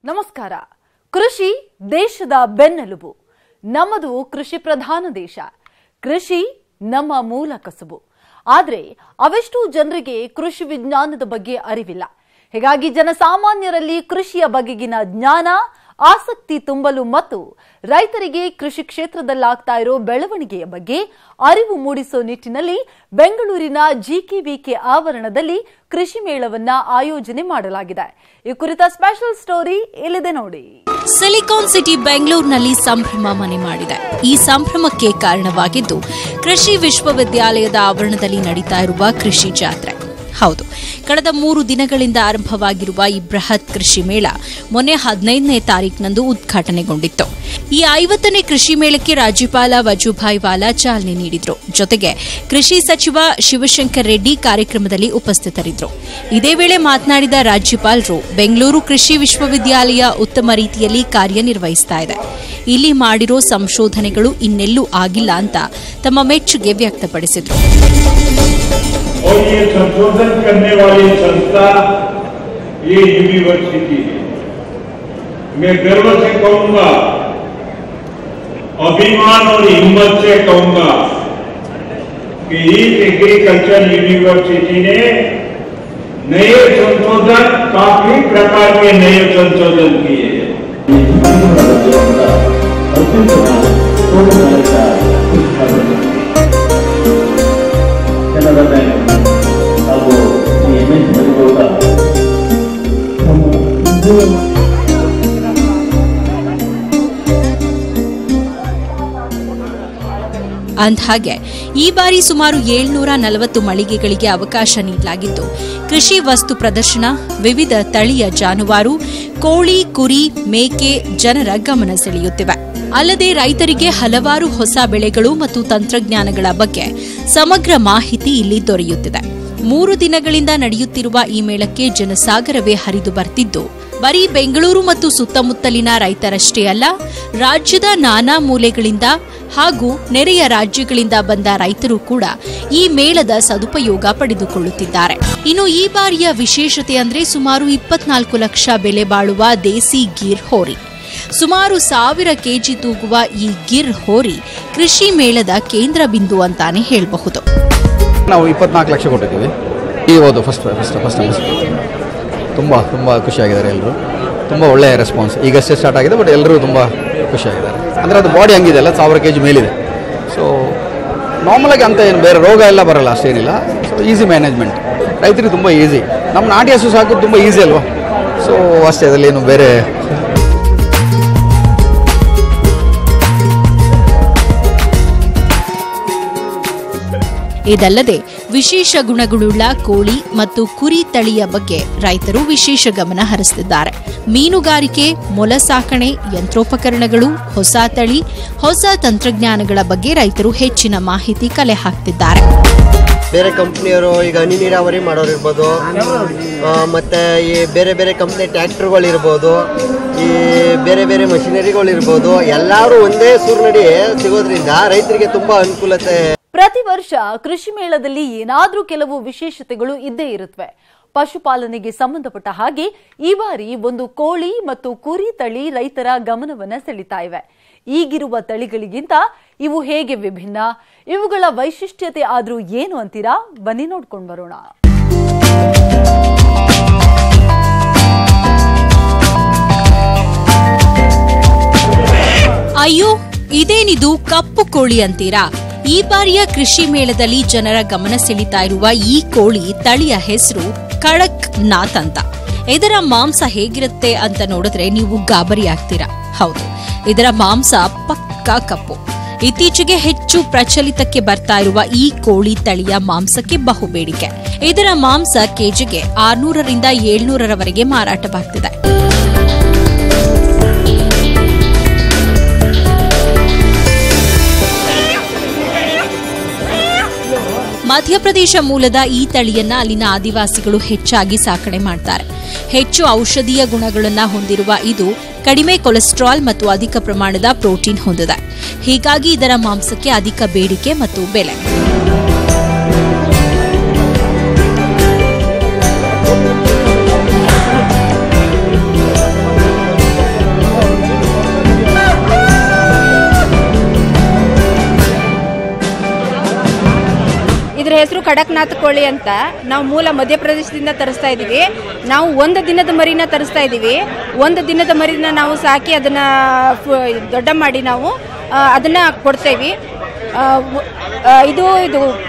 ನಮಸ್ಕಾರ. ಕೃಷಿ ದೇಶದ ಬೆನ್ನೆಲುಬು. ನಮ್ಮದು ಕೃಷಿ ಪ್ರಧಾನ ದೇಶ. ಕೃಷಿ ನಮ್ಮ ಮೂಲ ಕಸುಬು. ಆದರೆ ಅವೆಷ್ಟು ಜನರಿಗೆ ಕೃಷಿ ವಿಜ್ಞಾನದ ಬಗ್ಗೆ ಅರಿವಿಲ್ಲ. ಹೀಗಾಗಿ ಜನಸಾಮಾನ್ಯರಲ್ಲಿ ಕೃಷಿಯ ಬಗೆಗಿನ ಜ್ಞಾನ, ಆಸಕ್ತಿ ತುಂಬಲು ಮತ್ತು ರೈತರಿಗೆ ಕೃಷಿ ಕ್ಷೇತ್ರದಲ್ಲಾಗ್ತಾ ಇರೋ ಬೆಳವಣಿಗೆಯ ಬಗ್ಗೆ ಅರಿವು ಮೂಡಿಸೋ ನಿಟ್ಟಿನಲ್ಲಿ ಬೆಂಗಳೂರಿನ ಜಿಕೆವಿಕೆ ಆವರಣದಲ್ಲಿ ಕೃಷಿ ಮೇಳವನ್ನ ಆಯೋಜನೆ ಮಾಡಲಾಗಿದೆ. ಈ ಕುರಿತ ಸ್ಪೆಷಲ್ ಸ್ಟೋರಿ ಇಲ್ಲಿದೆ ನೋಡಿ. ಸಿಲಿಕಾನ್ ಸಿಟಿ ಬೆಂಗಳೂರಿನಲ್ಲಿ ಸಂಭ್ರಮ ಮನೆ ಮಾಡಿದೆ. ಈ ಸಂಭ್ರಮಕ್ಕೆ ಕಾರಣವಾಗಿದ್ದು ಕೃಷಿ ವಿಶ್ವವಿದ್ಯಾಲಯದ ಆವರಣದಲ್ಲಿ ನಡೀತಾ ಇರುವ ಕೃಷಿ ಜಾತ್ರೆ. ಹೌದು, ಕಳೆದ 3 ದಿನಗಳಿಂದ ಆರಂಭವಾಗಿರುವ ಈ ಬೃಹತ್ ಕೃಷಿ ಮೇಳ ಮೊನ್ನೆ 15ನೇ ತಾರೀಕಿನಂದು ಉದ್ಘಾಟನೆಗೊಂಡಿತ್ತು. ಈ 50ನೇ ಕೃಷಿ ಮೇಳಕ್ಕೆ ರಾಜ್ಯಪಾಲ ವಜುಭಾಯಿ ವಾಲಾ ಚಾಲನೆ ನೀಡಿದ್ರು. ಜೊತೆಗೆ ಕೃಷಿ ಸಚಿವ ಶಿವಶಂಕರ್ ರೆಡ್ಡಿ ಕಾರ್ಯಕ್ರಮದಲ್ಲಿ ಉಪಸ್ಥಿತರಿದ್ದರು. ಇದೇ ವೇಳೆ ಮಾತನಾಡಿದ ರಾಜ್ಯಪಾಲರು, ಬೆಂಗಳೂರು ಕೃಷಿ ವಿಶ್ವವಿದ್ಯಾಲಯ ಉತ್ತಮ ರೀತಿಯಲ್ಲಿ ಕಾರ್ಯನಿರ್ವಹಿಸ್ತಾ ಇದೆ. ಇಲ್ಲಿ ಮಾಡಿರೋ ಸಂಶೋಧನೆಗಳು ಇನ್ನೆಲ್ಲೂ ಆಗಿಲ್ಲ ಅಂತ ತಮ್ಮ ಮೆಚ್ಚುಗೆ ವ್ಯಕ್ತಪಡಿಸಿದರು. और ये संशोधन करने वाली संस्था ये यूनिवर्सिटी है. मैं गर्व से कहूंगा, अभिमान और हिम्मत से कहूंगा कि इस एग्रीकल्चर यूनिवर्सिटी ने नए संशोधन, काफी प्रकार के नए संशोधन किए हैं. ಅಂದಹಾಗೆ ಈ ಬಾರಿ ಸುಮಾರು 740 ಮಳಿಗೆಗಳಿಗೆ ಅವಕಾಶ ನೀಡಲಾಗಿದ್ದು, ಕೃಷಿ ವಸ್ತು ಪ್ರದರ್ಶನ, ವಿವಿಧ ತಳಿಯ ಜಾನುವಾರು, ಕೋಳಿ, ಕುರಿ, ಮೇಕೆ ಜನರ ಗಮನ ಸೆಳೆಯುತ್ತಿವೆ. ಅಲ್ಲದೆ ರೈತರಿಗೆ ಹಲವಾರು ಹೊಸ ಬೆಳೆಗಳು ಮತ್ತು ತಂತ್ರಜ್ಞಾನಗಳ ಬಗ್ಗೆ ಸಮಗ್ರ ಮಾಹಿತಿ ಇಲ್ಲಿ ದೊರೆಯುತ್ತಿದೆ. 3 ದಿನಗಳಿಂದ ನಡೆಯುತ್ತಿರುವ ಈ ಮೇಳಕ್ಕೆ ಜನಸಾಗರವೇ ಹರಿದು ಬರ್ತಿದ್ದು, ಬರೀ ಬೆಂಗಳೂರು ಮತ್ತು ಸುತ್ತಮುತ್ತಲಿನ ರೈತರಷ್ಟೇ ಅಲ್ಲ, ರಾಜ್ಯದ ನಾನಾ ಮೂಲೆಗಳಿಂದ ಹಾಗೂ ನೆರೆಯ ರಾಜ್ಯಗಳಿಂದ ಬಂದ ರೈತರು ಕೂಡ ಈ ಮೇಳದ ಸದುಪಯೋಗ ಪಡೆದುಕೊಳ್ಳುತ್ತಿದ್ದಾರೆ. ಇನ್ನು ಈ ಬಾರಿಯ ವಿಶೇಷತೆ ಅಂದ್ರೆ ಸುಮಾರು 24 ಲಕ್ಷ ಬೆಲೆ ಬಾಳುವ ದೇಸಿ ಗಿರ್ ಹೋರಿ. ಸುಮಾರು 1000 ಕೆಜಿ ತೂಗುವ ಈ ಗಿರ್ ಹೋರಿ ಕೃಷಿ ಮೇಳದ ಕೇಂದ್ರ ಬಿಂದು ಅಂತಾನೆ ಹೇಳಬಹುದು. ನಾವು 24 ಲಕ್ಷ ಕೊಟ್ಟಿದ್ದೀವಿ. ಹೌದು, ಫಸ್ಟ್ ತುಂಬ ಖುಷಿಯಾಗಿದ್ದಾರೆ ಎಲ್ಲರೂ. ತುಂಬ ಒಳ್ಳೆಯ ರೆಸ್ಪಾನ್ಸ್. ಈಗಷ್ಟೇ ಸ್ಟಾರ್ಟ್ ಆಗಿದೆ, ಬಟ್ ಎಲ್ಲರೂ ತುಂಬ ಖುಷಿಯಾಗಿದ್ದಾರೆ. ಅಂದರೆ ಅದು ಬಾಡಿ ಹಂಗಿದೆ ಅಲ್ಲ, 1000 ಕೆಜಿ ಮೇಲಿದೆ. ಸೊ ನಾರ್ಮಲಾಗಿ ಅಂತ ಏನು ಬೇರೆ ರೋಗ ಎಲ್ಲ ಬರಲ್ಲ, ಅಷ್ಟೇನಿಲ್ಲ. ಸೊ ಈಸಿ ಮ್ಯಾನೇಜ್ಮೆಂಟ್, ರೈತರಿಗೆ ತುಂಬ ಈಸಿ. ನಮ್ಮ ನಾಟಿ ಹಸು ಸಾಕೋದು ತುಂಬ ಈಸಿ ಅಲ್ವಾ. ಸೊ ಅಷ್ಟೇ, ಅದರಲ್ಲೇನು ಬೇರೆ. ಇದಲ್ಲದೆ ವಿಶೇಷ ಗುಣಗಳುಳ್ಳ ಕೋಳಿ ಮತ್ತು ಕುರಿ ತಳಿಯ ಬಗ್ಗೆ ರೈತರು ವಿಶೇಷ ಗಮನ ಹರಿಸುತ್ತಿದ್ದಾರೆ. ಮೀನುಗಾರಿಕೆ, ಮೊಲ ಸಾಕಣೆ, ಯಂತ್ರೋಪಕರಣಗಳು, ಹೊಸ ತಳಿ, ಹೊಸ ತಂತ್ರಜ್ಞಾನಗಳ ಬಗ್ಗೆ ರೈತರು ಹೆಚ್ಚಿನ ಮಾಹಿತಿ ಕಲೆ ಹಾಕ್ತಿದ್ದಾರೆ. ಬೇರೆ ಕಂಪ್ನಿಯವರು ಈಗ ಹನಿ ನೀರಾವರಿ ಮಾಡೋರಿರ್ಬೋದು, ಮತ್ತು ಈ ಬೇರೆ ಬೇರೆ ಕಂಪ್ನಿ ಟ್ರ್ಯಾಕ್ಟರ್ಗಳಿರ್ಬೋದು, ಈ ಬೇರೆ ಬೇರೆ ಮಷಿನರಿಗಳಿರ್ಬೋದು, ಎಲ್ಲರೂ ಒಂದೇ ಸೂರಿನಡಿ ಸಿಗೋದ್ರಿಂದ ರೈತರಿಗೆ ತುಂಬ ಅನುಕೂಲತೆ. ಪ್ರತಿ ವರ್ಷ ಕೃಷಿ ಮೇಳದಲ್ಲಿ ಏನಾದ್ರೂ ಕೆಲವು ವಿಶೇಷತೆಗಳು ಇದ್ದೇ ಇರುತ್ತವೆ. ಪಶುಪಾಲನೆಗೆ ಸಂಬಂಧಪಟ್ಟ ಹಾಗೆ ಈ ಬಾರಿ ಒಂದು ಕೋಳಿ ಮತ್ತು ಕುರಿ ತಳಿ ರೈತರ ಗಮನವನ್ನ ಸೆಳೀತಾ ಇವೆ. ಈಗಿರುವ ತಳಿಗಳಿಗಿಂತ ಇವು ಹೇಗೆ ವಿಭಿನ್ನ, ಇವುಗಳ ವೈಶಿಷ್ಟ್ಯತೆ ಆದ್ರೂ ಏನು ಅಂತೀರಾ? ಬನ್ನಿ ನೋಡ್ಕೊಂಡು ಬರೋಣ. ಅಯ್ಯೋ, ಇದೇನಿದು ಕಪ್ಪು ಕೋಳಿ ಅಂತೀರಾ? ಈ ಬಾರಿಯ ಕೃಷಿ ಮೇಳದಲ್ಲಿ ಜನರ ಗಮನ ಸೆಳೀತಾ ಇರುವ ಈ ಕೋಳಿ ತಳಿಯ ಹೆಸರು ಕಡಕ್ ನಾಥ್ ಅಂತ. ಇದರ ಮಾಂಸ ಹೇಗಿರುತ್ತೆ ಅಂತ ನೋಡಿದ್ರೆ ನೀವು ಗಾಬರಿ ಆಗ್ತೀರಾ. ಹೌದು, ಇದರ ಮಾಂಸ ಪಕ್ಕಾ ಕಪ್ಪು. ಇತ್ತೀಚೆಗೆ ಹೆಚ್ಚು ಪ್ರಚಲಿತಕ್ಕೆ ಬರ್ತಾ ಇರುವ ಈ ಕೋಳಿ ತಳಿಯ ಮಾಂಸಕ್ಕೆ ಬಹುಬೇಡಿಕೆ. ಇದರ ಮಾಂಸ ಕೆಜಿಗೆ 600 ರಿಂದ 700 ರವರೆಗೆ ಮಾರಾಟವಾಗ್ತಿದೆ. ಮಧ್ಯಪ್ರದೇಶ ಮೂಲದ ಈ ತಳಿಯನ್ನ ಅಲ್ಲಿನ ಆದಿವಾಸಿಗಳು ಹೆಚ್ಚಾಗಿ ಸಾಕಣೆ ಮಾಡ್ತಾರೆ. ಹೆಚ್ಚು ಔಷಧೀಯ ಗುಣಗಳನ್ನು ಹೊಂದಿರುವ ಇದು ಕಡಿಮೆ ಕೊಲೆಸ್ಟ್ರಾಲ್ ಮತ್ತು ಅಧಿಕ ಪ್ರಮಾಣದ ಪ್ರೋಟೀನ್ ಹೊಂದಿದೆ. ಹೀಗಾಗಿ ಇದರ ಮಾಂಸಕ್ಕೆ ಅಧಿಕ ಬೇಡಿಕೆ ಮತ್ತು ಬೆಲೆ. ಕಡಕ್ನಾಥ್ ಕೋಳಿ ಅಂತ ನಾವು ಮೂಲ ಮಧ್ಯಪ್ರದೇಶದಿಂದ ತರಿಸ್ತಾ ಇದ್ದೀವಿ. ನಾವು 1 ದಿನದ ಮರಿನ ತರಿಸ್ತಾ ಇದ್ದೀವಿ. 1 ದಿನದ ಮರಿನ ನಾವು ಸಾಕಿ ಅದನ್ನು ದೊಡ್ಡ ಮಾಡಿ ನಾವು ಅದನ್ನು ಕೊಡ್ತೇವೆ. ಇದು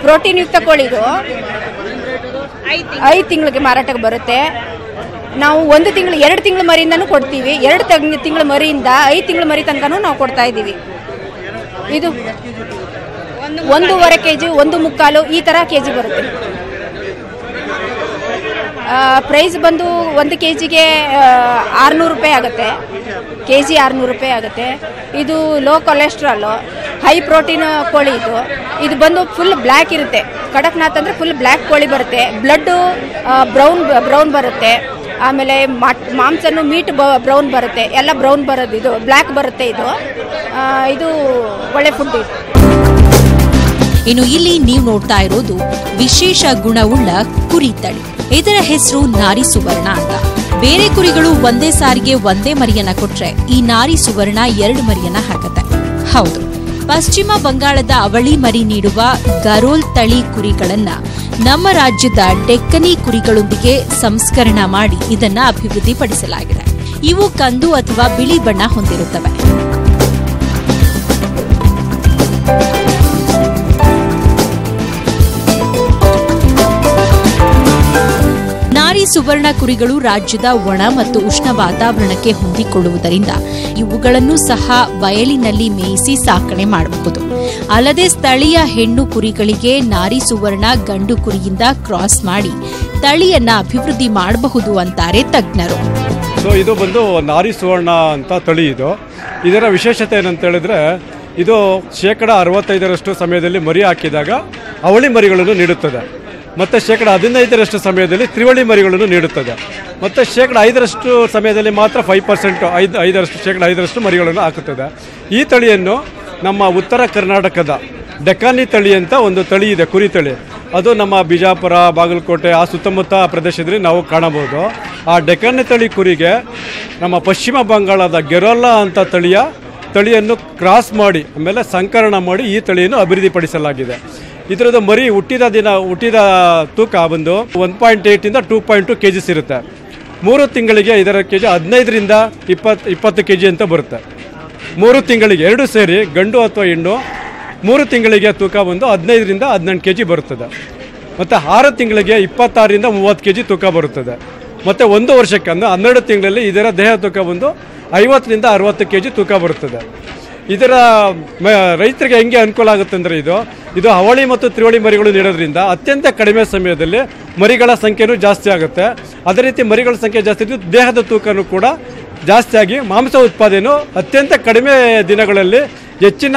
ಪ್ರೋಟೀನ್ ಯುಕ್ತ ಕೋಳಿ. ಇದು 5 ತಿಂಗಳಿಗೆ ಮಾರಾಟಕ್ಕೆ ಬರುತ್ತೆ. ನಾವು 1 ತಿಂಗಳು 2 ತಿಂಗಳ ಮರಿಯಿಂದನೂ ಕೊಡ್ತೀವಿ. 2 ತಿಂಗಳ ಮರಿಯಿಂದ 5 ತಿಂಗಳ ಮರಿ ತನಕನೂ ನಾವು ಕೊಡ್ತಾ ಇದ್ದೀವಿ. ಇದು 1.5 kg 1.25 ಈ ಥರ ಕೆಜಿ ಬರುತ್ತೆ. ಪ್ರೈಸ್ ಬಂದು 1 kgಗೆ 600 ರೂಪಾಯಿ ಆಗುತ್ತೆ. ಕೆಜಿ 600 ರೂಪಾಯಿ ಆಗುತ್ತೆ. ಇದು ಲೋ ಕೊಲೆಸ್ಟ್ರಾಲು, ಹೈ ಪ್ರೋಟೀನ್ ಕೋಳಿ. ಇದು ಬಂದು ಫುಲ್ ಬ್ಲ್ಯಾಕ್ ಇರುತ್ತೆ. ಕಡಕ್ನಾಥ್ ಅಂದರೆ ಫುಲ್ ಬ್ಲ್ಯಾಕ್ ಕೋಳಿ ಬರುತ್ತೆ. ಬ್ಲಡ್ಡು ಬ್ರೌನ್ ಬರುತ್ತೆ. ಆಮೇಲೆ ಮಾಂಸನು ಮೀಟ್ ಬ್ರೌನ್ ಬರುತ್ತೆ. ಎಲ್ಲ ಬ್ರೌನ್ ಬರೋದು, ಇದು ಬ್ಲ್ಯಾಕ್ ಬರುತ್ತೆ. ಇದು ಒಳ್ಳೆ ಫುಡ್. ಇನ್ನು ಇಲ್ಲಿ ನೀವು ನೋಡ್ತಾ ಇರೋದು ವಿಶೇಷ ಗುಣವುಳ್ಳ ಕುರಿ ತಳಿ. ಇದರ ಹೆಸರು ನಾರಿ ಸುವರ್ಣ ಅಂತ. ಬೇರೆ ಕುರಿಗಳು ಒಂದೇ ಸಾರಿಗೆ ಒಂದೇ ಮರಿಯನ್ನ ಕೊಟ್ರೆ ಈ ನಾರಿ ಸುವರ್ಣ 2 ಮರಿಯನ್ನ ಹಾಕತ್ತೆ. ಹೌದು, ಪಶ್ಚಿಮ ಬಂಗಾಳದ ಅವಳಿ ಮರಿ ನೀಡುವ ಗರೋಲ್ ತಳಿ ಕುರಿಗಳನ್ನ ನಮ್ಮ ರಾಜ್ಯದ ಡೆಕ್ಕನಿ ಕುರಿಗಳೊಂದಿಗೆ ಸಂಸ್ಕರಣ ಮಾಡಿ ಇದನ್ನ ಅಭಿವೃದ್ಧಿಪಡಿಸಲಾಗಿದೆ. ಇವು ಕಂದು ಅಥವಾ ಬಿಳಿ ಬಣ್ಣ ಹೊಂದಿರುತ್ತವೆ. ನಾರಿ ಸುವರ್ಣ ಕುರಿಗಳು ರಾಜ್ಯದ ಒಣ ಮತ್ತು ಉಷ್ಣ ವಾತಾವರಣಕ್ಕೆ ಹೊಂದಿಕೊಳ್ಳುವುದರಿಂದ ಇವುಗಳನ್ನು ಸಹ ಬಯಲಿನಲ್ಲಿ ಮೇಯಿಸಿ ಸಾಕಣೆ ಮಾಡಬಹುದು. ಅಲ್ಲದೆ ಸ್ಥಳೀಯ ಹೆಣ್ಣು ಕುರಿಗಳಿಗೆ ನಾರಿ ಸುವರ್ಣ ಗಂಡು ಕುರಿಯಿಂದ ಕ್ರಾಸ್ ಮಾಡಿ ತಳಿಯನ್ನ ಅಭಿವೃದ್ಧಿ ಮಾಡಬಹುದು ಅಂತಾರೆ ತಜ್ಞರು. ಇದು ಬಂದು ನಾರಿ ಸುವರ್ಣ ಅಂತ ತಳಿ. ಇದರ ವಿಶೇಷತೆ ಏನಂತ ಹೇಳಿದ್ರೆ, ಇದು 65% ಸಮಯದಲ್ಲಿ ಮರಿ ಹಾಕಿದಾಗ ಅವಳಿ ಮರಿಗಳನ್ನು ನೀಡುತ್ತದೆ. ಮತ್ತು 15% ಸಮಯದಲ್ಲಿ ತ್ರಿವಳಿ ಮರಿಗಳನ್ನು ನೀಡುತ್ತದೆ. ಮತ್ತು 5% ಸಮಯದಲ್ಲಿ ಮಾತ್ರ 5% ಮರಿಗಳನ್ನು ಹಾಕುತ್ತದೆ. ಈ ತಳಿಯನ್ನು ನಮ್ಮ ಉತ್ತರ ಕರ್ನಾಟಕದ ಡೆಕ್ಕಾನಿ ತಳಿ ಅಂತ ಒಂದು ತಳಿ ಇದೆ, ಕುರಿ ತಳಿ. ಅದು ನಮ್ಮ ಬಿಜಾಪುರ, ಬಾಗಲಕೋಟೆ ಆ ಸುತ್ತಮುತ್ತ ಪ್ರದೇಶದಲ್ಲಿ ನಾವು ಕಾಣಬಹುದು. ಆ ಡೆಕ್ಕಾನಿ ತಳಿ ಕುರಿಗೆ ನಮ್ಮ ಪಶ್ಚಿಮ ಬಂಗಾಳದ ಗೆರೋಲಾ ಅಂತ ತಳಿಯನ್ನು ಕ್ರಾಸ್ ಮಾಡಿ ಆಮೇಲೆ ಸಂಕರಣ ಮಾಡಿ ಈ ತಳಿಯನ್ನು ಅಭಿವೃದ್ಧಿಪಡಿಸಲಾಗಿದೆ. ಇದರದ್ದು ಮರಿ ಹುಟ್ಟಿದ ತೂಕ ಬಂದು 1.8 ಇಂದ 2.2 kgs ಇರುತ್ತೆ. 3 ತಿಂಗಳಿಗೆ ಇದರ ಕೆಜಿ 15ರಿಂದ 20 kg ಅಂತ ಬರುತ್ತೆ. 3 ತಿಂಗಳಿಗೆ 2 ಸೇರಿ ಗಂಡು ಅಥವಾ ಹೆಣ್ಣು 3 ತಿಂಗಳಿಗೆ ತೂಕ ಬಂದು 15ರಿಂದ 18 kg ಬರುತ್ತದೆ. ಮತ್ತು 6 ತಿಂಗಳಿಗೆ 26ರಿಂದ 30 kg ತೂಕ ಬರುತ್ತದೆ. ಮತ್ತು 1 ವರ್ಷಕ್ಕೆ ಅಂದರೆ 12 ತಿಂಗಳಲ್ಲಿ ಇದರ ದೇಹ ತೂಕ ಬಂದು 50ರಿಂದ 60 kg ತೂಕ ಬರುತ್ತದೆ. ಇದರ ರೈತರಿಗೆ ಹೆಂಗೆ ಅನುಕೂಲ ಆಗುತ್ತೆ ಅಂದರೆ, ಇದು ಅವಳಿ ಮತ್ತು ತ್ರಿವಳಿ ಮರಿಗಳು ನೀಡೋದ್ರಿಂದ ಅತ್ಯಂತ ಕಡಿಮೆ ಸಮಯದಲ್ಲಿ ಮರಿಗಳ ಸಂಖ್ಯೆನೂ ಜಾಸ್ತಿ ಆಗುತ್ತೆ. ಅದೇ ರೀತಿ ಮರಿಗಳ ಸಂಖ್ಯೆ ಜಾಸ್ತಿ ಇದ್ದು ದೇಹದ ತೂಕನೂ ಕೂಡ ಜಾಸ್ತಿಯಾಗಿ ಮಾಂಸ ಉತ್ಪಾದನೆಯೂ ಅತ್ಯಂತ ಕಡಿಮೆ ದಿನಗಳಲ್ಲಿ ಹೆಚ್ಚಿನ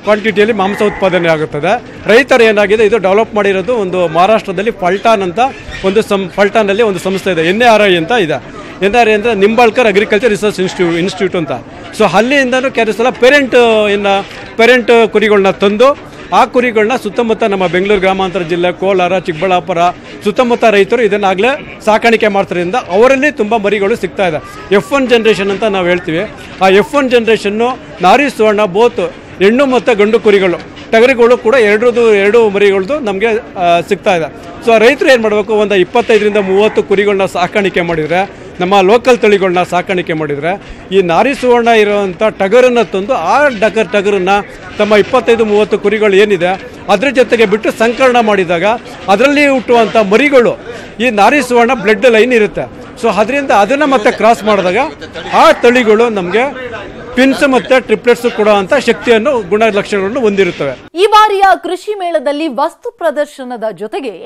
ಕ್ವಾಂಟಿಟಿಯಲ್ಲಿ ಮಾಂಸ ಉತ್ಪಾದನೆ ಆಗುತ್ತದೆ. ರೈತರು ಏನಾಗಿದೆ, ಇದು ಡೆವಲಪ್ ಮಾಡಿರೋದು ಒಂದು ಮಹಾರಾಷ್ಟ್ರದಲ್ಲಿ ಫಲ್ಟಾನ್ ಅಂತ ಫಲ್ಟಾನಲ್ಲಿ ಒಂದು ಸಂಸ್ಥೆ ಇದೆ, NRI ಅಂತ ಇದೆ. NRI ಅಂದರೆ ನಿಂಬಾಳ್ಕರ್ ಅಗ್ರಿಕಲ್ಚರ್ ರಿಸರ್ಚ್ ಇನ್ಸ್ಟಿಟ್ಯೂಟ್ ಅಂತ. ಸೊ ಅಲ್ಲಿಂದನೂ ಕೆಲವು ಸಲ ಪೇರೆಂಟ್ ಕುರಿಗಳನ್ನ ತಂದು ಆ ಕುರಿಗಳನ್ನ ಸುತ್ತಮುತ್ತ ನಮ್ಮ ಬೆಂಗಳೂರು ಗ್ರಾಮಾಂತರ ಜಿಲ್ಲೆ, ಕೋಲಾರ, ಚಿಕ್ಕಬಳ್ಳಾಪುರ ಸುತ್ತಮುತ್ತ ರೈತರು ಇದನ್ನಾಗಲೇ ಸಾಕಾಣಿಕೆ ಮಾಡ್ತಾರಿಂದ ಅವರಲ್ಲಿ ತುಂಬ ಮರಿಗಳು ಸಿಗ್ತಾ ಇದೆ. F1 ಜನ್ರೇಷನ್ ಅಂತ ನಾವು ಹೇಳ್ತೀವಿ. ಆ F1 ಜನ್ರೇಷನ್ನು ನಾರಿ ಸುವರ್ಣ ಬೋತ್ ಹೆಣ್ಣು ಮತ್ತು ಗಂಡು ಕುರಿಗಳು, ಟಗರುಗಳು ಕೂಡ ಎರಡು ಮರಿಗಳದ್ದು ನಮಗೆ ಸಿಗ್ತಾ ಇದೆ. ಸೊ ರೈತರು ಏನು ಮಾಡಬೇಕು, ಒಂದು 25ರಿಂದ 30 ಕುರಿಗಳನ್ನ ಸಾಕಾಣಿಕೆ ಮಾಡಿದರೆ, ನಮ್ಮ ಲೋಕಲ್ ತಳಿಗಳನ್ನ ಸಾಕಾಣಿಕೆ ಮಾಡಿದರೆ, ಈ ನಾರಿ ಸುವರ್ಣ ಇರುವಂಥ ಟಗರನ್ನು ತಂದು ಆ ಟಗರನ್ನು ತಮ್ಮ 25-30 ಕುರಿಗಳು ಏನಿದೆ ಅದರ ಜೊತೆಗೆ ಬಿಟ್ಟು ಸಂಕಲನ ಮಾಡಿದಾಗ ಅದರಲ್ಲಿ ಹುಟ್ಟುವಂಥ ಮರಿಗಳು ಈ ನಾರಿ ಸುವರ್ಣ ಬ್ಲಡ್ ಲೈನ್ ಇರುತ್ತೆ. ಸೊ ಅದರಿಂದ ಅದನ್ನು ಮತ್ತೆ ಕ್ರಾಸ್ ಮಾಡಿದಾಗ ಆ ತಳಿಗಳು ನಮಗೆ ಪಿನ್ಸ್ ಮತ್ತೆ ಟ್ರಿಪ್ಲೆಟ್ಸ್ ಕೊಡುವಂತ ಶಕ್ತಿಯನ್ನು ಗುಣಲಕ್ಷಣಗಳನ್ನು ಹೊಂದಿರುತ್ತವೆ. ಈ ಬಾರಿಯ ಕೃಷಿ ಮೇಳದಲ್ಲಿ ವಸ್ತು ಪ್ರದರ್ಶನದ ಜೊತೆಗೆ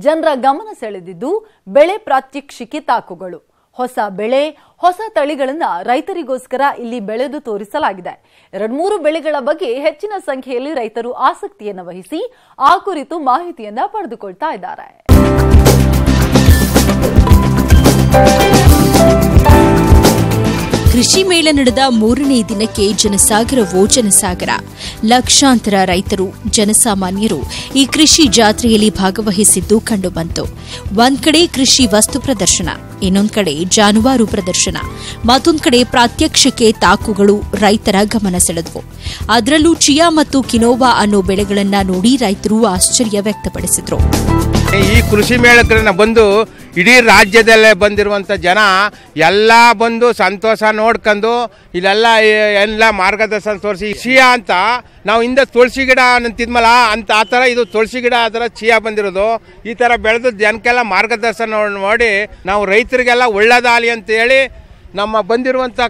ಜನರ ಗಮನ ಸೆಳೆದಿದ್ದು ಬೆಳೆ ಪ್ರಾತ್ಯಕ್ಷಿಕೆ ತಾಕುಗಳು. ಹೊಸ ಬೆಳೆ, ಹೊಸ ತಳಿಗಳನ್ನ ರೈತರಿಗೋಸ್ಕರ ಇಲ್ಲಿ ಬೆಳೆದು ತೋರಿಸಲಾಗಿದೆ. 2-3 ಬೆಳೆಗಳ ಬಗ್ಗೆ ಹೆಚ್ಚಿನ ಸಂಖ್ಯೆಯಲ್ಲಿ ರೈತರು ಆಸಕ್ತಿಯನ್ನು ವಹಿಸಿ ಆ ಕುರಿತು ಮಾಹಿತಿಯನ್ನ ಪಡೆದುಕೊಳ್ತಾ ಇದ್ದಾರೆ. ಕೃಷಿ ಮೇಳ ನಡೆದ 3ನೇ ದಿನಕ್ಕೆ ಜನಸಾಗರವೋ ಜನಸಾಗರ. ಲಕ್ಷಾಂತರ ರೈತರು, ಜನಸಾಮಾನ್ಯರು ಈ ಕೃಷಿ ಜಾತ್ರೆಯಲ್ಲಿ ಭಾಗವಹಿಸಿದ್ದು ಕಂಡುಬಂತು. ಒಂದ್ ಕಡೆ ಕೃಷಿ ವಸ್ತು ಪ್ರದರ್ಶನ, ಇನ್ನೊಂದು ಕಡೆ ಜಾನುವಾರು ಪ್ರದರ್ಶನ, ಮತ್ತೊಂದು ಕಡೆ ಪ್ರಾತ್ಯಕ್ಷಿಕೆ ತಾಕುಗಳು ರೈತರ ಗಮನ ಸೆಳೆದವು. ಅದರಲ್ಲೂ ಚಿಯಾ ಮತ್ತು ಕಿನೋವಾ ಅನ್ನೋ ಬೆಳೆಗಳನ್ನ ನೋಡಿ ರೈತರು ಆಶ್ಚರ್ಯ ವ್ಯಕ್ತಪಡಿಸಿದ್ರು. ಈ ಕೃಷಿ ಮೇಳಕ್ಕೆ ಬಂದು ಇಡೀ ರಾಜ್ಯದಲ್ಲೇ ಬಂದಿರುವಂಥ ಜನ ಎಲ್ಲ ಬಂದು ಸಂತೋಷ ನೋಡ್ಕೊಂಡು ಇಲ್ಲೆಲ್ಲ ಎಲ್ಲ ಮಾರ್ಗದರ್ಶನ ತೋರಿಸಿ ಚಿಯಾ ಅಂತ ನಾವು ಹಿಂದೆ ತುಳಸಿ ಗಿಡ ಅಂತಿದ್ಮಲ್ಲ ಅಂತ ಆ ಥರ ಇದು ತುಳಸಿ ಗಿಡ ಆ ಥರ ಚಿಯಾ ಬಂದಿರೋದು. ಈ ಥರ ಬೆಳೆದು ಜನಕ್ಕೆಲ್ಲ ಮಾರ್ಗದರ್ಶನ ನೋಡಿ ನಾವು ರೈತರಿಗೆಲ್ಲ ಒಳ್ಳೇದಾಗಲಿ ಅಂತೇಳಿ ನಮ್ಮ ಬಂದಿರುವಂಥ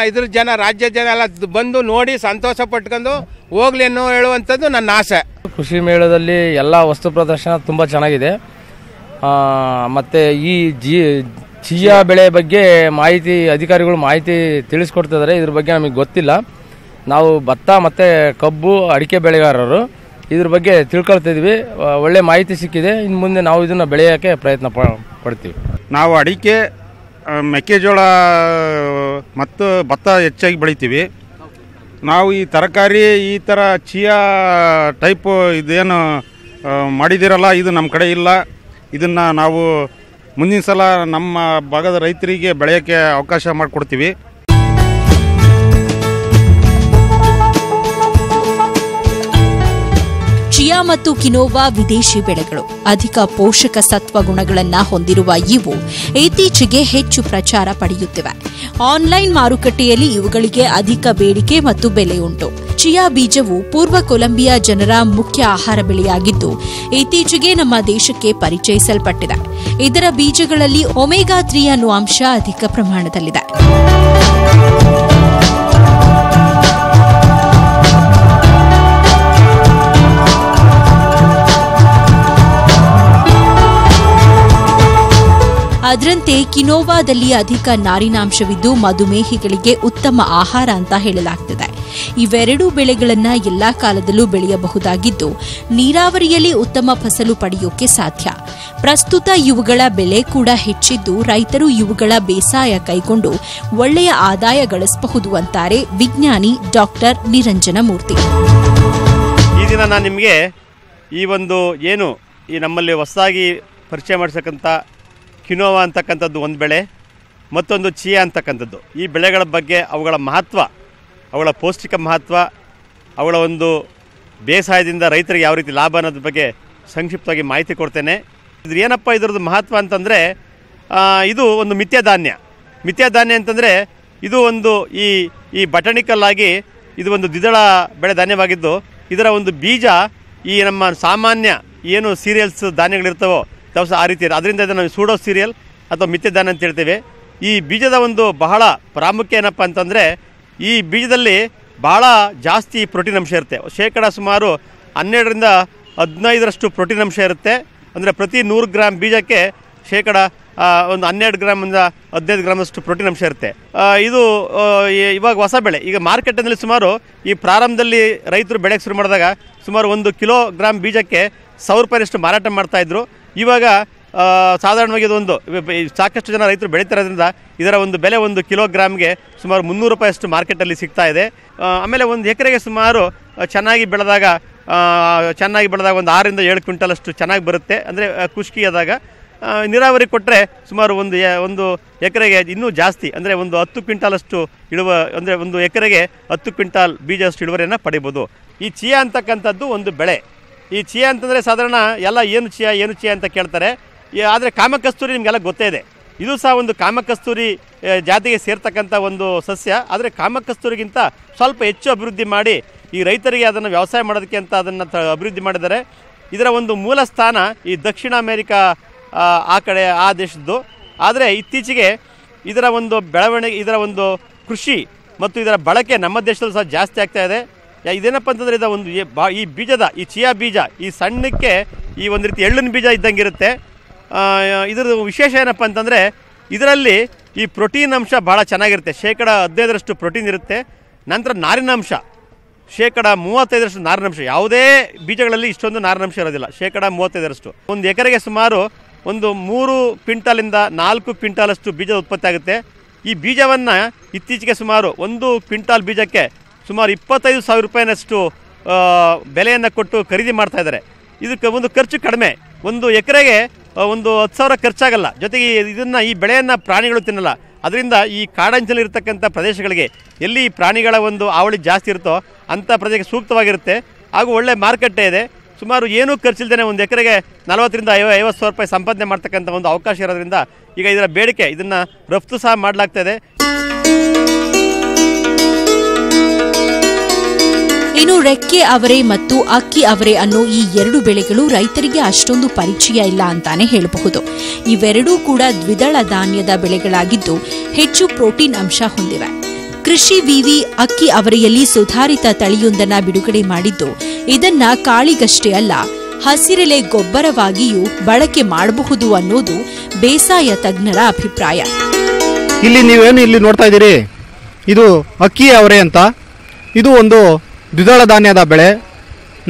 ಇದ್ರ ಜನ ರಾಜ್ಯ ಜನ ಎಲ್ಲ ಬಂದು ನೋಡಿ ಸಂತೋಷ ಪಟ್ಕೊಂಡು ಹೋಗ್ಲಿ ಅನ್ನೋ ಹೇಳುವಂಥದ್ದು ನನ್ನ ಆಸೆ. ಕೃಷಿ ಮೇಳದಲ್ಲಿ ಎಲ್ಲ ವಸ್ತು ಪ್ರದರ್ಶನ ತುಂಬ ಚೆನ್ನಾಗಿದೆ. ಮತ್ತು ಈ ಚಿಯಾ ಬೆಳೆ ಬಗ್ಗೆ ಅಧಿಕಾರಿಗಳು ಮಾಹಿತಿ ತಿಳಿಸ್ಕೊಡ್ತಿದ್ದಾರೆ. ಇದ್ರ ಬಗ್ಗೆ ನಮಗೆ ಗೊತ್ತಿಲ್ಲ. ನಾವು ಭತ್ತ ಮತ್ತು ಕಬ್ಬು ಅಡಿಕೆ ಬೆಳೆಗಾರರು ಇದ್ರ ಬಗ್ಗೆ ತಿಳ್ಕೊಳ್ತಿದ್ವಿ. ಒಳ್ಳೆ ಮಾಹಿತಿ ಸಿಕ್ಕಿದೆ. ಇನ್ನು ಮುಂದೆ ನಾವು ಇದನ್ನು ಬೆಳೆಯೋಕ್ಕೆ ಪ್ರಯತ್ನ ಪಡ್ತೀವಿ. ನಾವು ಅಡಿಕೆ, ಮೆಕ್ಕೆಜೋಳ ಮತ್ತು ಭತ್ತ ಹೆಚ್ಚಾಗಿ ಬೆಳಿತೀವಿ. ನಾವು ಈ ತರಕಾರಿ ಈ ಥರ ಚಿಯಾ ಟೈಪು ಇದೇನು ಮಾಡಿದಿರಲ್ಲ, ಇದು ನಮ್ಮ ಕಡೆ ಇಲ್ಲ. ಇದನ್ನು ನಾವು ಮುಂದಿನ ಸಲ ನಮ್ಮ ಭಾಗದ ರೈತರಿಗೆ ಬೆಳೆಯೋಕ್ಕೆ ಅವಕಾಶ ಮಾಡಿಕೊಡ್ತೀವಿ. ಚಿಯಾ ಮತ್ತು ಕಿನೋವಾ ವಿದೇಶಿ ಬೆಳೆಗಳು. ಅಧಿಕ ಪೋಷಕ ಸತ್ವ ಗುಣಗಳನ್ನು ಹೊಂದಿರುವ ಇವು ಇತ್ತೀಚೆಗೆ ಹೆಚ್ಚು ಪ್ರಚಾರ ಪಡೆಯುತ್ತಿವೆ. ಆನ್ಲೈನ್ ಮಾರುಕಟ್ಟೆಯಲ್ಲಿ ಇವುಗಳಿಗೆ ಅಧಿಕ ಬೇಡಿಕೆ ಮತ್ತು ಬೆಲೆ ಉಂಟು. ಚಿಯಾ ಬೀಜವು ಪೂರ್ವ ಕೊಲಂಬಿಯಾ ಜನರ ಮುಖ್ಯ ಆಹಾರ ಬೆಳೆಯಾಗಿದ್ದು ಇತ್ತೀಚೆಗೆ ನಮ್ಮ ದೇಶಕ್ಕೆ ಪರಿಚಯಿಸಲ್ಪಟ್ಟಿದೆ. ಇದರ ಬೀಜಗಳಲ್ಲಿ ಒಮೆಗಾ 3 ಅನ್ನುವ ಅಂಶ ಅಧಿಕ ಪ್ರಮಾಣದಲ್ಲಿದೆ. ಅದರಂತೆ ಕಿನೋವಾದಲ್ಲಿ ಅಧಿಕ ನಾರಿನಾಂಶವಿದ್ದು ಮಧುಮೇಹಿಗಳಿಗೆ ಉತ್ತಮ ಆಹಾರ ಅಂತ ಹೇಳಲಾಗ್ತಿದೆ. ಇವೆರಡೂ ಬೆಳೆಗಳನ್ನು ಎಲ್ಲಾ ಕಾಲದಲ್ಲೂ ಬೆಳೆಯಬಹುದಾಗಿದ್ದು ನೀರಾವರಿಯಲ್ಲಿ ಉತ್ತಮ ಫಸಲು ಪಡೆಯೋಕೆ ಸಾಧ್ಯ. ಪ್ರಸ್ತುತ ಇವುಗಳ ಬೆಲೆ ಕೂಡ ಹೆಚ್ಚಿದ್ದು ರೈತರು ಇವುಗಳ ಬೇಸಾಯ ಕೈಗೊಂಡು ಒಳ್ಳೆಯ ಆದಾಯ ಗಳಿಸಬಹುದು ಅಂತಾರೆ ವಿಜ್ಞಾನಿ ಡಾಕ್ಟರ್ ನಿರಂಜನ ಮೂರ್ತಿ. ಈ ದಿನ ನಾನು ನಿಮಗೆ ಈ ಒಂದು ಏನು ಈ ನಮ್ಮಲ್ಲಿ ಹೊಸದಾಗಿ ಪರಿಚಯ ಮಾಡಿಸಕ್ಕಂಥ ಕಿನೋವಾ ಅಂತಕ್ಕಂಥದ್ದು ಒಂದು ಬೆಳೆ, ಮತ್ತೊಂದು ಚಿಯಾ ಅಂತಕ್ಕಂಥದ್ದು. ಈ ಬೆಳೆಗಳ ಬಗ್ಗೆ ಅವುಗಳ ಮಹತ್ವ, ಅವುಗಳ ಪೌಷ್ಟಿಕ ಮಹತ್ವ, ಅವುಗಳ ಒಂದು ಬೇಸಾಯದಿಂದ ರೈತರಿಗೆ ಯಾವ ರೀತಿ ಲಾಭ ಅನ್ನೋದ್ರ ಬಗ್ಗೆ ಸಂಕ್ಷಿಪ್ತವಾಗಿ ಮಾಹಿತಿ ಕೊಡ್ತೇನೆ. ಇದ್ರ ಏನಪ್ಪ ಇದ್ರದ್ದು ಮಹತ್ವ ಅಂತಂದರೆ, ಇದು ಒಂದು ಮಿಥ್ಯಾಧಾನ್ಯ ಅಂತಂದರೆ ಇದು ಒಂದು ಈ ಬಟಾಣಿಕಲ್ ಆಗಿ ಇದು ಒಂದು ದ್ವಿದಳ ಬೆಳೆ ಧಾನ್ಯವಾಗಿದ್ದು ಇದರ ಒಂದು ಬೀಜ ಈ ನಮ್ಮ ಸಾಮಾನ್ಯ ಏನು ಸೀರಿಯಲ್ಸ್ ಧಾನ್ಯಗಳಿರ್ತವೋ ದವಸ ಆ ರೀತಿ ಅದರಿಂದ ಇದನ್ನು ಸೂಡೋ ಸೀರಿಯಲ್ ಅಥವಾ ಮಿಥ್ಯಾಧಾನ್ಯ ಅಂತ ಹೇಳ್ತೇವೆ. ಈ ಬೀಜದ ಒಂದು ಬಹಳ ಪ್ರಾಮುಖ್ಯ ಏನಪ್ಪ ಅಂತಂದರೆ ಈ ಬೀಜದಲ್ಲಿ ಭಾಳ ಜಾಸ್ತಿ ಪ್ರೋಟೀನ್ ಅಂಶ ಇರುತ್ತೆ. ಸುಮಾರು 12ರಿಂದ 15ರಷ್ಟು ಪ್ರೋಟೀನ್ ಅಂಶ ಇರುತ್ತೆ. ಅಂದರೆ ಪ್ರತಿ 100 ಗ್ರಾಮ್ ಬೀಜಕ್ಕೆ ಒಂದು 12 ಗ್ರಾಮಿಂದ 15 ಗ್ರಾಮಷ್ಟು ಪ್ರೋಟೀನ್ ಅಂಶ ಇರುತ್ತೆ. ಇದು ಇವಾಗ ಹೊಸ ಬೆಳೆ. ಈಗ ಮಾರ್ಕೆಟ್ನಲ್ಲಿ ಸುಮಾರು ಈ ಪ್ರಾರಂಭದಲ್ಲಿ ರೈತರು ಬೆಳೆಗೆ ಶುರು ಮಾಡಿದಾಗ ಸುಮಾರು 1 ಕಿಲೋಗ್ರಾಮ್ ಬೀಜಕ್ಕೆ 1,000 ರೂಪಾಯಿಯಷ್ಟು ಮಾರಾಟ ಮಾಡ್ತಾಯಿದ್ರು. ಇವಾಗ ಸಾಧಾರಣವಾಗಿ ಇದೊಂದು ಸಾಕಷ್ಟು ಜನ ರೈತರು ಬೆಳೀತಿರೋದ್ರಿಂದ ಇದರ ಒಂದು ಬೆಲೆ 1 ಕಿಲೋಗ್ರಾಮ್ಗೆ ಸುಮಾರು 300 ರೂಪಾಯಿಯಷ್ಟು ಮಾರ್ಕೆಟಲ್ಲಿ ಸಿಗ್ತಾ ಇದೆ. ಆಮೇಲೆ 1 ಎಕರೆಗೆ ಸುಮಾರು ಚೆನ್ನಾಗಿ ಬೆಳೆದಾಗ ಒಂದು 6ರಿಂದ 7 ಕ್ವಿಂಟಲಷ್ಟು ಚೆನ್ನಾಗಿ ಬರುತ್ತೆ. ಅಂದರೆ ಖುಷ್ಕಿ ಆದಾಗ ನೀರಾವರಿ ಕೊಟ್ಟರೆ ಸುಮಾರು ಒಂದು ಎಕರೆಗೆ ಇನ್ನೂ ಜಾಸ್ತಿ, ಅಂದರೆ ಒಂದು 10 ಕ್ವಿಂಟಾಲಷ್ಟು ಅಂದರೆ 1 ಎಕರೆಗೆ 10 ಕ್ವಿಂಟಾಲ್ ಬೀಜದಷ್ಟು ಇಳುವರಿಯನ್ನು ಪಡಿಬೋದು. ಈ ಚಿಯಾ ಅಂತಕ್ಕಂಥದ್ದು ಒಂದು ಬೆಳೆ. ಈ ಚಿಯಾ ಅಂತಂದರೆ ಸಾಧಾರಣ ಎಲ್ಲ ಏನು ಚಿಯಾ ಅಂತ ಕೇಳ್ತಾರೆ. ಆದರೆ ಕಾಮಕಸ್ತೂರಿ ನಿಮಗೆಲ್ಲ ಗೊತ್ತೇ ಇದೆ. ಇದು ಸಹ ಒಂದು ಕಾಮಕಸ್ತೂರಿ ಜಾತಿಗೆ ಸೇರ್ತಕ್ಕಂಥ ಒಂದು ಸಸ್ಯ. ಆದರೆ ಕಾಮಕಸ್ತೂರಿಗಿಂತ ಸ್ವಲ್ಪ ಹೆಚ್ಚು ಅಭಿವೃದ್ಧಿ ಮಾಡಿ ಈ ರೈತರಿಗೆ ಅದನ್ನು ವ್ಯವಸಾಯ ಮಾಡೋದಕ್ಕೆ ಅಂತ ಅದನ್ನು ಅಭಿವೃದ್ಧಿ ಮಾಡಿದ್ದಾರೆ. ಇದರ ಒಂದು ಮೂಲ ಸ್ಥಾನ ಈ ದಕ್ಷಿಣ ಅಮೇರಿಕಾ ಆ ದೇಶದ್ದು. ಆದರೆ ಇತ್ತೀಚೆಗೆ ಇದರ ಒಂದು ಬೆಳವಣಿಗೆ, ಇದರ ಒಂದು ಕೃಷಿ ಮತ್ತು ಇದರ ಬಳಕೆ ನಮ್ಮ ದೇಶದಲ್ಲಿ ಸಹ ಜಾಸ್ತಿ ಆಗ್ತಾ ಇದೆ. ಇದೇನಪ್ಪ ಅಂತಂದರೆ ಇದು ಒಂದು ಈ ಬೀಜದ ಈ ಚಿಯಾ ಬೀಜ ಈ ಸಣ್ಣಕ್ಕೆ ಈ ಒಂದು ರೀತಿ ಎಳ್ಳಿನ ಬೀಜ ಇದ್ದಂಗಿರುತ್ತೆ. ಇದರ ವಿಶೇಷ ಏನಪ್ಪ ಅಂತಂದರೆ ಇದರಲ್ಲಿ ಈ ಪ್ರೋಟೀನ್ ಅಂಶ ಭಾಳ ಚೆನ್ನಾಗಿರುತ್ತೆ. 15% ಪ್ರೋಟೀನ್ ಇರುತ್ತೆ. ನಂತರ ನಾರಿನಾಂಶ 35% ನಾರಿನಾಂಶ. ಯಾವುದೇ ಬೀಜಗಳಲ್ಲಿ ಇಷ್ಟೊಂದು ನಾರಿನಾಂಶ ಇರೋದಿಲ್ಲ. 35%. 1 ಎಕರೆಗೆ ಸುಮಾರು ಒಂದು 3 ಕ್ವಿಂಟಾಲಿಂದ 4 ಕ್ವಿಂಟಾಲಷ್ಟು ಬೀಜದ ಉತ್ಪತ್ತಿ ಆಗುತ್ತೆ. ಈ ಬೀಜವನ್ನು ಇತ್ತೀಚೆಗೆ ಸುಮಾರು 1 ಕ್ವಿಂಟಾಲ್ ಬೀಜಕ್ಕೆ ಸುಮಾರು 25,000 ರೂಪಾಯಿನಷ್ಟು ಬೆಲೆಯನ್ನು ಕೊಟ್ಟು ಖರೀದಿ ಮಾಡ್ತಾ ಇದ್ದಾರೆ. ಇದಕ್ಕೆ ಒಂದು ಖರ್ಚು ಕಡಿಮೆ. 1 ಎಕರೆಗೆ ಒಂದು 10,000 ಖರ್ಚಾಗಲ್ಲ. ಜೊತೆಗೆ ಈ ಬೆಳೆಯನ್ನು ಪ್ರಾಣಿಗಳು ತಿನ್ನಲ್ಲ. ಅದರಿಂದ ಈ ಕಾಡಂಚಲಿರ್ತಕ್ಕಂಥ ಪ್ರದೇಶಗಳಿಗೆ ಎಲ್ಲಿ ಪ್ರಾಣಿಗಳ ಒಂದು ಹಾವಳಿ ಜಾಸ್ತಿ ಇರುತ್ತೋ ಅಂಥ ಪ್ರದೇಶಕ್ಕೆ ಸೂಕ್ತವಾಗಿರುತ್ತೆ. ಹಾಗೂ ಒಳ್ಳೆ ಮಾರುಕಟ್ಟೆ ಇದೆ. ಸುಮಾರು ಏನೂ ಖರ್ಚಿಲ್ದೇ ಒಂದು ಎಕರೆಗೆ 40,000ರಿಂದ 50,000 ರೂಪಾಯಿ ಸಂಪಾದನೆ ಮಾಡ್ತಕ್ಕಂಥ ಒಂದು ಅವಕಾಶ ಇರೋದ್ರಿಂದ ಈಗ ಇದರ ಬೇಡಿಕೆ, ಇದನ್ನು ರಫ್ತು ಸಹ ಮಾಡಲಾಗ್ತಾ ಇದೆ. ಇನ್ನು ರೆಕ್ಕೆ ಅವರೆ ಮತ್ತು ಅಕ್ಕಿ ಅವರೆ ಅನ್ನೋ ಈ 2 ಬೆಳೆಗಳು ರೈತರಿಗೆ ಅಷ್ಟೊಂದು ಪರಿಚಯ ಇಲ್ಲ ಅಂತಾನೆ ಹೇಳಬಹುದು. ಇವೆರಡೂ ಕೂಡ ದ್ವಿದಳ ಧಾನ್ಯದ ಬೆಳೆಗಳಾಗಿದ್ದು ಹೆಚ್ಚು ಪ್ರೋಟೀನ್ ಅಂಶ ಹೊಂದಿವೆ. ಕೃಷಿ ವಿವಿ ಅಕ್ಕಿ ಅವರೆಯಲ್ಲಿ ಸುಧಾರಿತ ತಳಿಯೊಂದನ್ನ ಬಿಡುಗಡೆ ಮಾಡಿದ್ದು ಇದನ್ನ ಕಾಳಿಗಷ್ಟೇ ಅಲ್ಲ, ಹಸಿರೆಲೆ ಗೊಬ್ಬರವಾಗಿಯೂ ಬಳಕೆ ಮಾಡಬಹುದು ಅನ್ನೋದು ಬೇಸಾಯ ತಜ್ಞರ ಅಭಿಪ್ರಾಯ. ಇಲ್ಲಿ ನೋಡ್ತಾ ಇದ್ದೀರಿ, ಇದು ಅಕ್ಕಿ ಅವರೆ ಅಂತ. ಇದು ಒಂದು ದ್ವಿದಳ ಧಾನ್ಯದ ಬೆಳೆ.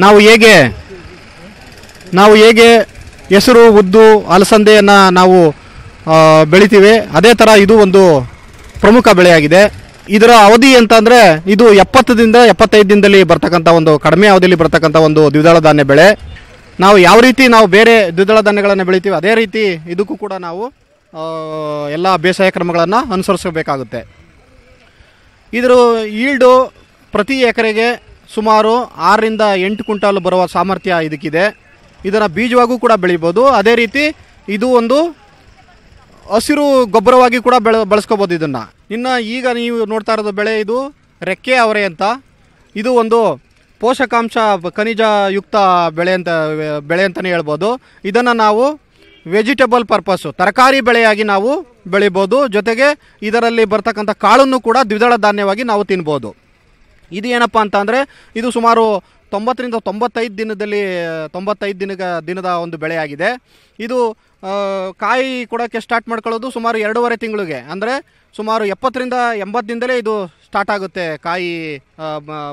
ನಾವು ಹೇಗೆ ಹೆಸರು, ಉದ್ದು, ಅಲಸಂದೆಯನ್ನು ನಾವು ಬೆಳಿತೀವಿ, ಅದೇ ಥರ ಇದು ಒಂದು ಪ್ರಮುಖ ಬೆಳೆಯಾಗಿದೆ. ಇದರ ಅವಧಿ ಅಂತಂದರೆ ಇದು 70ದಿಂದ 75 ದಿನದಲ್ಲಿ ಬರ್ತಕ್ಕಂಥ ಒಂದು ಕಡಿಮೆ ಅವಧಿಯಲ್ಲಿ ಬರ್ತಕ್ಕಂಥ ಒಂದು ದ್ವಿದಳ ಧಾನ್ಯ ಬೆಳೆ. ಯಾವ ರೀತಿ ನಾವು ಬೇರೆ ದ್ವಿದಳ ಧಾನ್ಯಗಳನ್ನು ಬೆಳಿತೀವಿ ಅದೇ ರೀತಿ ಇದಕ್ಕೂ ಕೂಡ ನಾವು ಎಲ್ಲ ಬೇಸಾಯ ಕ್ರಮಗಳನ್ನು ಅನುಸರಿಸಬೇಕಾಗುತ್ತೆ. ಇದರ ಈಲ್ಡು ಪ್ರತಿ ಎಕರೆಗೆ ಸುಮಾರು 6ರಿಂದ 8 ಕ್ವಿಂಟಾಲ್ ಬರುವ ಸಾಮರ್ಥ್ಯ ಇದಕ್ಕಿದೆ. ಇದರ ಬೀಜವಾಗೂ ಕೂಡ ಬೆಳಿಬೋದು. ಅದೇ ರೀತಿ ಇದು ಒಂದು ಹಸಿರು ಗೊಬ್ಬರವಾಗಿ ಕೂಡ ಬಳಸ್ಕೋಬೋದು ಇದನ್ನು. ಇನ್ನು ಈಗ ನೀವು ನೋಡ್ತಾ ಇರೋದು ಬೆಳೆ, ಇದು ರೆಕ್ಕೆ ಅವರೆ ಅಂತ. ಇದು ಒಂದು ಪೋಷಕಾಂಶ ಖನಿಜಯುಕ್ತ ಬೆಳೆ ಅಂತಲೇ ಹೇಳ್ಬೋದು. ಇದನ್ನು ನಾವು ವೆಜಿಟೇಬಲ್ ಪರ್ಪಸ್ಸು, ತರಕಾರಿ ಬೆಳೆಯಾಗಿ ನಾವು ಬೆಳಿಬೋದು. ಜೊತೆಗೆ ಇದರಲ್ಲಿ ಬರ್ತಕ್ಕಂಥ ಕಾಳನ್ನು ಕೂಡ ದ್ವಿದಳ ಧಾನ್ಯವಾಗಿ ನಾವು ತಿನ್ಬೋದು. ಇದು ಏನಪ್ಪ ಅಂತ ಅಂದರೆ ಇದು ಸುಮಾರು 90ರಿಂದ 95 ದಿನದ ಒಂದು ಬೆಳೆಯಾಗಿದೆ. ಇದು ಕಾಯಿ ಕೊಡೋಕ್ಕೆ ಸ್ಟಾರ್ಟ್ ಮಾಡ್ಕೊಳ್ಳೋದು ಸುಮಾರು 2.5 ತಿಂಗಳಿಗೆ, ಅಂದರೆ ಸುಮಾರು 70ರಿಂದ 80 ದಿನದಲ್ಲೇ ಇದು ಸ್ಟಾರ್ಟ್ ಆಗುತ್ತೆ ಕಾಯಿ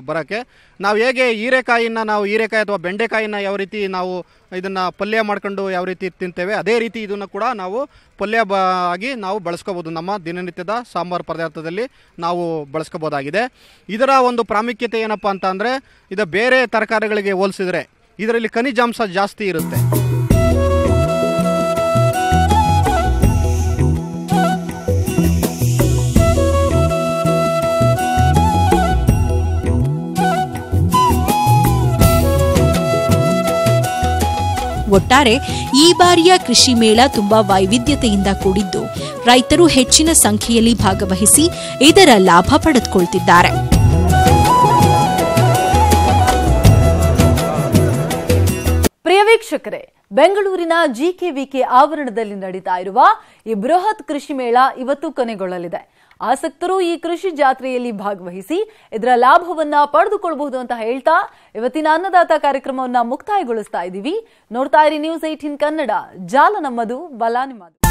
ಬರೋಕ್ಕೆ. ನಾವು ಹೇಗೆ ಹೀರೆಕಾಯಿ ಅಥವಾ ಬೆಂಡೆಕಾಯಿನ ಯಾವ ರೀತಿ ನಾವು ಇದನ್ನು ಪಲ್ಯ ಮಾಡ್ಕೊಂಡು ಯಾವ ರೀತಿ ತಿಂತೇವೆ, ಅದೇ ರೀತಿ ಇದನ್ನು ಕೂಡ ನಾವು ಪಲ್ಯ ಆಗಿ ನಾವು ಬಳಸ್ಕೋಬೋದು. ನಮ್ಮ ದಿನನಿತ್ಯದ ಸಾಂಬಾರು ಪದಾರ್ಥದಲ್ಲಿ ನಾವು ಬಳಸ್ಕೋಬೋದಾಗಿದೆ. ಇದರ ಒಂದು ಪ್ರಾಮುಖ್ಯತೆ ಏನಪ್ಪ ಅಂತ ಅಂದರೆ, ಇದು ಬೇರೆ ತರಕಾರಿಗಳಿಗೆ ಹೋಲಿಸಿದರೆ ಇದರಲ್ಲಿ ಖನಿಜಾಂಶ ಜಾಸ್ತಿ ಇರುತ್ತೆ. ಒಟ್ಟಾರೆ ಈ ಬಾರಿಯ ಕೃಷಿ ಮೇಳ ತುಂಬಾ ವೈವಿಧ್ಯತೆಯಿಂದ ಕೂಡಿದ್ದು ರೈತರು ಹೆಚ್ಚಿನ ಸಂಖ್ಯೆಯಲ್ಲಿ ಭಾಗವಹಿಸಿ ಇದರ ಲಾಭ ಪಡೆದುಕೊಳ್ತಿದ್ದಾರೆ. ಪ್ರಿಯ ವೀಕ್ಷಕರೇ, ಬೆಂಗಳೂರಿನ ಜಿಕೆವಿಕೆ ಆವರಣದಲ್ಲಿ ನಡೀತಾ ಇರುವ ಈ ಬೃಹತ್ ಕೃಷಿ ಮೇಳ ಇವತ್ತು ಕೊನೆಗೊಳ್ಳಲಿದೆ. ಆಸಕ್ತರು ಈ ಕೃಷಿ ಜಾತ್ರೆಯಲ್ಲಿ ಭಾಗವಹಿಸಿ ಇದರ ಲಾಭವನ್ನ ಪಡೆದುಕೊಳ್ಳಬಹುದು ಅಂತ ಹೇಳ್ತಾ ಇವತ್ತಿನ ಅನ್ನದಾತ ಕಾರ್ಯಕ್ರಮವನ್ನ ಮುಕ್ತಾಯಗೊಳಿಸ್ತಾ ಇದ್ದೀವಿ. ನೋಡ್ತಾ ಇರಿ News 18 ಕನ್ನಡ. ಜಾಲ ನಮ್ಮದು, ಬಲ ನಿಮ್ಮದು.